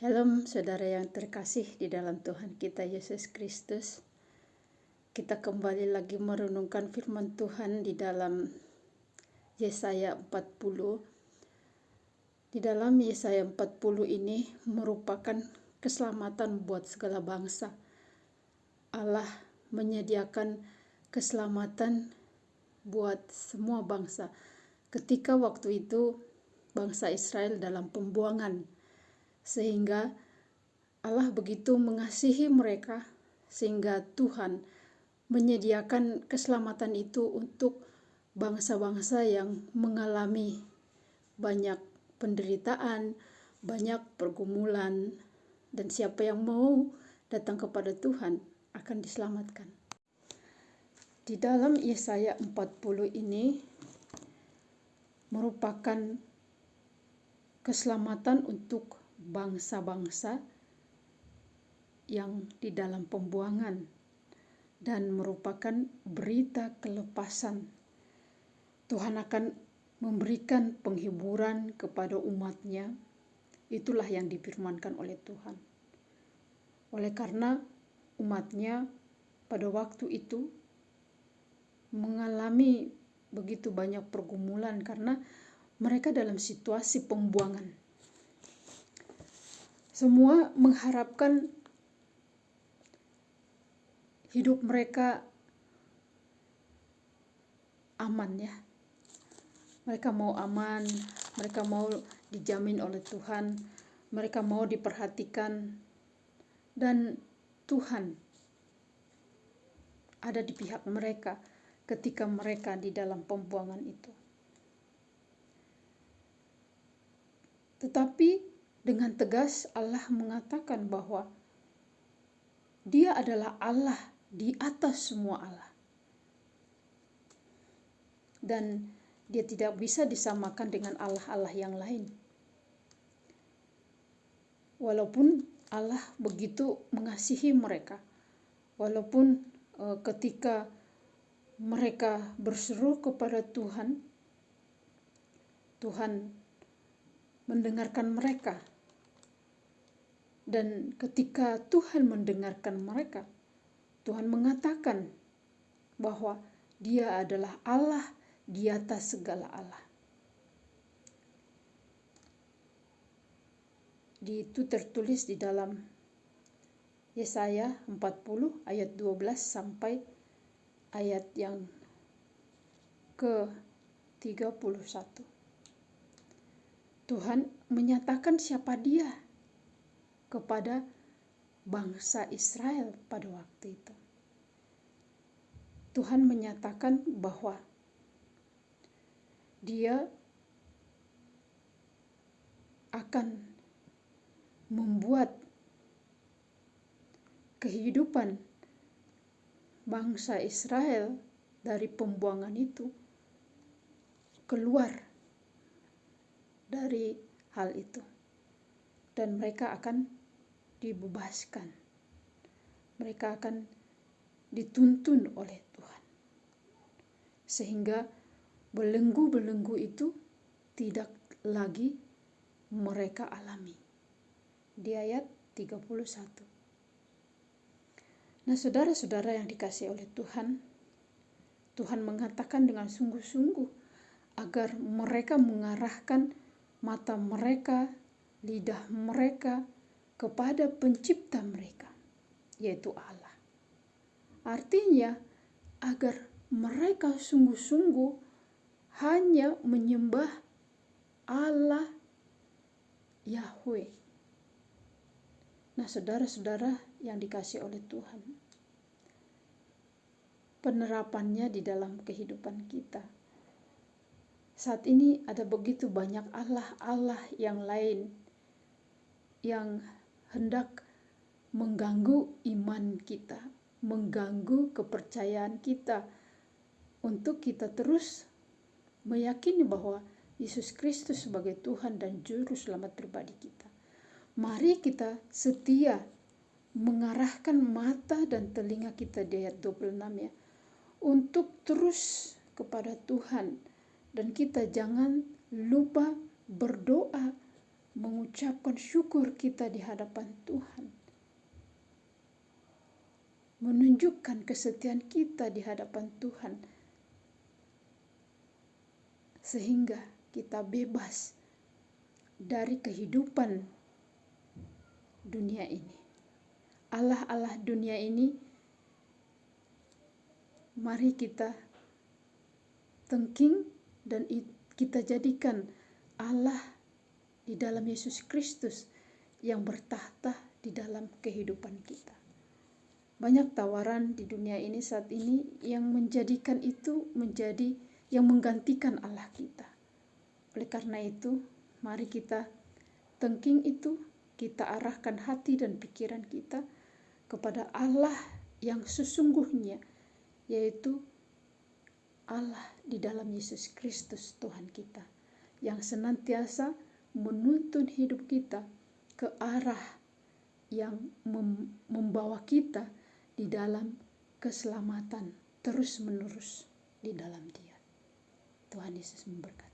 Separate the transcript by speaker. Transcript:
Speaker 1: Shalom saudara yang terkasih di dalam Tuhan kita Yesus Kristus. Kita kembali lagi merenungkan firman Tuhan di dalam Yesaya 40. Di dalam Yesaya 40 ini merupakan keselamatan buat segala bangsa. Allah menyediakan keselamatan buat semua bangsa. Ketika waktu itu bangsa Israel dalam pembuangan, sehingga Allah begitu mengasihi mereka sehingga Tuhan menyediakan keselamatan itu untuk bangsa-bangsa yang mengalami banyak penderitaan, banyak pergumulan, dan siapa yang mau datang kepada Tuhan akan diselamatkan. Di dalam Yesaya 40 ini merupakan keselamatan untuk bangsa-bangsa yang di dalam pembuangan dan merupakan berita kelepasan. Tuhan akan memberikan penghiburan kepada umatnya. Itulah yang difirmankan oleh Tuhan. Oleh karena umatnya pada waktu itu mengalami begitu banyak pergumulan karena mereka dalam situasi pembuangan. Semua mengharapkan hidup mereka aman ya. Mereka mau aman, mereka mau dijamin oleh Tuhan, mereka mau diperhatikan, dan Tuhan ada di pihak mereka ketika mereka di dalam pembuangan itu. Tetapi dengan tegas Allah mengatakan bahwa Dia adalah Allah di atas semua Allah. Dan Dia tidak bisa disamakan dengan Allah-Allah yang lain. Walaupun Allah begitu mengasihi mereka, walaupun ketika mereka berseru kepada Tuhan, Tuhan mendengarkan mereka. Dan ketika Tuhan mendengarkan mereka, Tuhan mengatakan bahwa Dia adalah Allah di atas segala Allah. Itu tertulis di dalam Yesaya 40 ayat 12 sampai ayat yang ke-31. Tuhan menyatakan siapa Dia kepada bangsa Israel pada waktu itu. Tuhan menyatakan bahwa Dia akan membuat kehidupan bangsa Israel dari pembuangan itu keluar dari hal itu, dan mereka akan dibebaskan. Mereka akan dituntun oleh Tuhan. Sehingga belenggu-belenggu itu tidak lagi mereka alami. Di ayat 31. Nah, saudara-saudara yang dikasihi oleh Tuhan, Tuhan mengatakan dengan sungguh-sungguh agar mereka mengarahkan mata mereka, lidah mereka kepada pencipta mereka, yaitu Allah. Artinya, agar mereka sungguh-sungguh hanya menyembah Allah Yahweh. Nah, saudara-saudara yang dikasihi oleh Tuhan, penerapannya di dalam kehidupan kita. Saat ini ada begitu banyak Allah-Allah yang lain yang hendak mengganggu iman kita, mengganggu kepercayaan kita untuk kita terus meyakini bahwa Yesus Kristus sebagai Tuhan dan Juru Selamat pribadi kita. Mari kita setia mengarahkan mata dan telinga kita di ayat 26 ya, untuk terus kepada Tuhan, dan kita jangan lupa berdoa mengucapkan syukur kita di hadapan Tuhan, menunjukkan kesetiaan kita di hadapan Tuhan, sehingga kita bebas dari kehidupan dunia ini. Allah-Allah dunia ini, mari kita tengking dan kita jadikan Allah di dalam Yesus Kristus yang bertahta di dalam kehidupan kita. Banyak tawaran di dunia ini saat ini yang menjadikan itu menjadi yang menggantikan Allah kita. Oleh karena itu, mari kita tengking itu, kita arahkan hati dan pikiran kita kepada Allah yang sesungguhnya, yaitu Allah di dalam Yesus Kristus Tuhan kita, yang senantiasa menuntun hidup kita ke arah yang membawa kita di dalam keselamatan terus-menerus di dalam Dia. Tuhan Yesus memberkati.